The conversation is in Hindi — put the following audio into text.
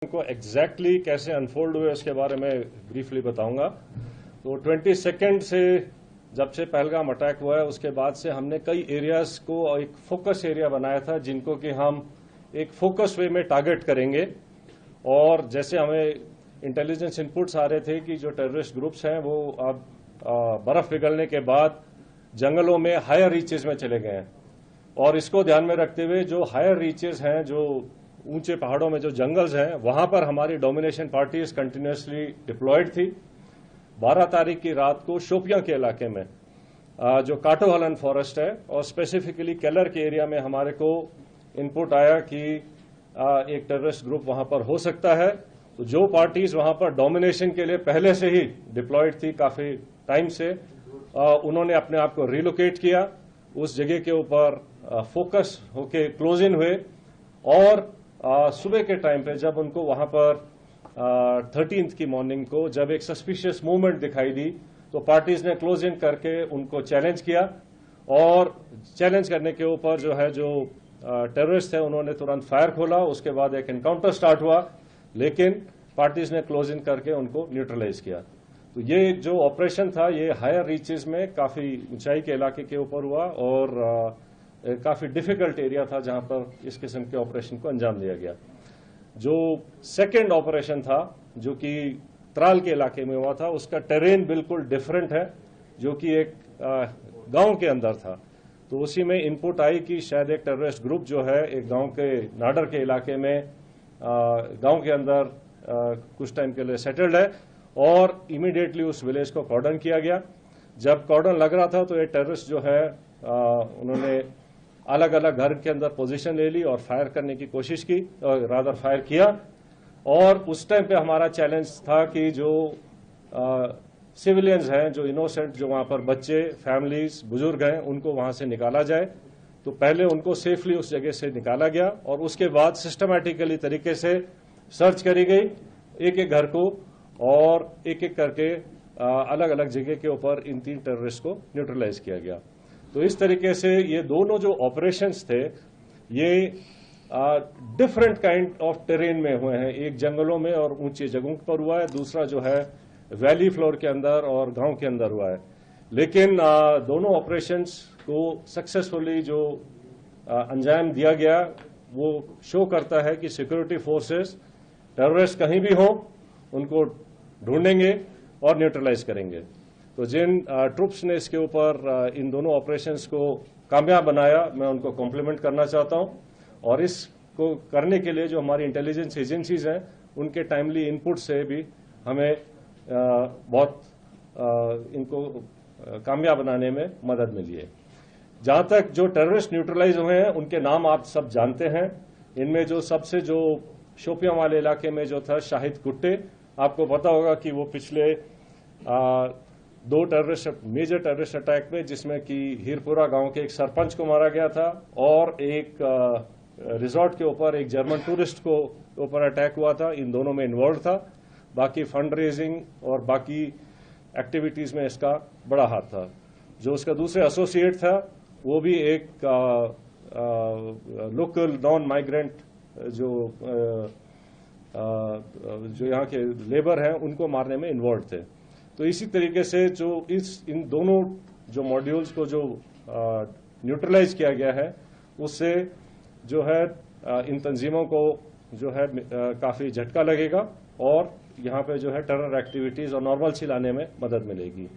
को एग्जैक्टली कैसे अनफोल्ड हुए उसके बारे में ब्रीफली बताऊंगा। तो 22 से जब से पहलगाम अटैक हुआ है उसके बाद से हमने कई एरियाज को एक फोकस एरिया बनाया था जिनको कि हम एक फोकस वे में टारगेट करेंगे। और जैसे हमें इंटेलिजेंस इनपुट्स आ रहे थे कि जो टेररिस्ट ग्रुप्स हैं वो अब बर्फ पिघलने के बाद जंगलों में हायर रीचेज में चले गए हैं, और इसको ध्यान में रखते हुए जो हायर रीचेज हैं, जो ऊंचे पहाड़ों में जो जंगल्स हैं, वहां पर हमारी डोमिनेशन पार्टीज कंटिन्यूसली डिप्लॉयड थी। 12 तारीख की रात को शोपियां के इलाके में जो काटोहलन फॉरेस्ट है और स्पेसिफिकली केलर के एरिया में हमारे को इनपुट आया कि एक टेररिस्ट ग्रुप वहां पर हो सकता है। तो जो पार्टीज वहां पर डोमिनेशन के लिए पहले से ही डिप्लॉयड थी काफी टाइम से, उन्होंने अपने आप को रिलोकेट किया, उस जगह के ऊपर फोकस होके क्लोज इन हुए। और सुबह के टाइम पे जब उनको वहां पर 13th की मॉर्निंग को जब एक सस्पिशियस मूवमेंट दिखाई दी तो पार्टीज ने क्लोज इन करके उनको चैलेंज किया, और चैलेंज करने के ऊपर जो टेररिस्ट थे उन्होंने तुरंत फायर खोला। उसके बाद एक एनकाउंटर स्टार्ट हुआ, लेकिन पार्टीज ने क्लोज इन करके उनको न्यूट्रलाइज किया। तो ये जो ऑपरेशन था ये हायर रीचेज में काफी ऊंचाई के इलाके के ऊपर हुआ और काफी डिफिकल्ट एरिया था जहां पर इस किस्म के ऑपरेशन को अंजाम दिया गया। जो सेकेंड ऑपरेशन था जो कि त्राल के इलाके में हुआ था, उसका टेरेन बिल्कुल डिफरेंट है, जो कि एक गांव के अंदर था। तो उसी में इनपुट आई कि शायद एक टेररिस्ट ग्रुप जो है एक गांव के नाडर के इलाके में गांव के अंदर कुछ टाइम के लिए सेटल्ड है, और इमीडिएटली उस विलेज को कॉर्डन किया गया। जब कॉर्डन लग रहा था तो ये टेररिस्ट जो है उन्होंने अलग अलग घर के अंदर पोजीशन ले ली और फायर करने की कोशिश की, रादर फायर किया। और उस टाइम पे हमारा चैलेंज था कि जो सिविलियंस हैं, जो इनोसेंट, जो वहां पर बच्चे, फैमिलीज, बुजुर्ग हैं, उनको वहां से निकाला जाए। तो पहले उनको सेफली उस जगह से निकाला गया और उसके बाद सिस्टमैटिकली तरीके से सर्च करी गई एक एक घर को, और एक एक करके अलग अलग जगह के ऊपर इन 3 टेररिस्ट को न्यूट्रलाइज किया गया। तो इस तरीके से ये दोनों जो ऑपरेशंस थे ये डिफरेंट काइंड ऑफ टेरेन में हुए हैं। एक जंगलों में और ऊंची जगहों पर हुआ है, दूसरा जो है वैली फ्लोर के अंदर और गांव के अंदर हुआ है। लेकिन दोनों ऑपरेशंस को सक्सेसफुली जो अंजाम दिया गया वो शो करता है कि सिक्योरिटी फोर्सेस टेररिस्ट कहीं भी हों उनको ढूंढेंगे और न्यूट्रलाइज करेंगे। तो जिन ट्रुप्स ने इसके ऊपर इन दोनों ऑपरेशंस को कामयाब बनाया, मैं उनको कॉम्प्लीमेंट करना चाहता हूं। और इसको करने के लिए जो हमारी इंटेलिजेंस एजेंसीज हैं उनके टाइमली इनपुट से भी हमें बहुत इनको कामयाब बनाने में मदद मिली है। जहां तक जो टेररिस्ट न्यूट्रलाइज हुए हैं उनके नाम आप सब जानते हैं। इनमें जो सबसे जो शोपियां वाले इलाके में जो था शाहिद कुट्टे, आपको पता होगा कि वो पिछले 2 मेजर टेररिस्ट अटैक में, जिसमें कि हीरपुरा गांव के एक सरपंच को मारा गया था और एक रिजॉर्ट के ऊपर एक जर्मन टूरिस्ट को ऊपर अटैक हुआ था, इन दोनों में इन्वॉल्व था। बाकी फंड रेजिंग और बाकी एक्टिविटीज में इसका बड़ा हाथ था। जो उसका दूसरे एसोसिएट था वो भी एक लोकल नॉन माइग्रेंट जो यहाँ के लेबर हैं उनको मारने में इन्वॉल्व थे। तो इसी तरीके से जो इन दोनों जो मॉड्यूल्स को जो न्यूट्रलाइज किया गया है उससे जो है इन तंजीमों को जो है काफी झटका लगेगा और यहाँ पे जो है टेरर एक्टिविटीज और नॉर्मल सी लाने में मदद मिलेगी।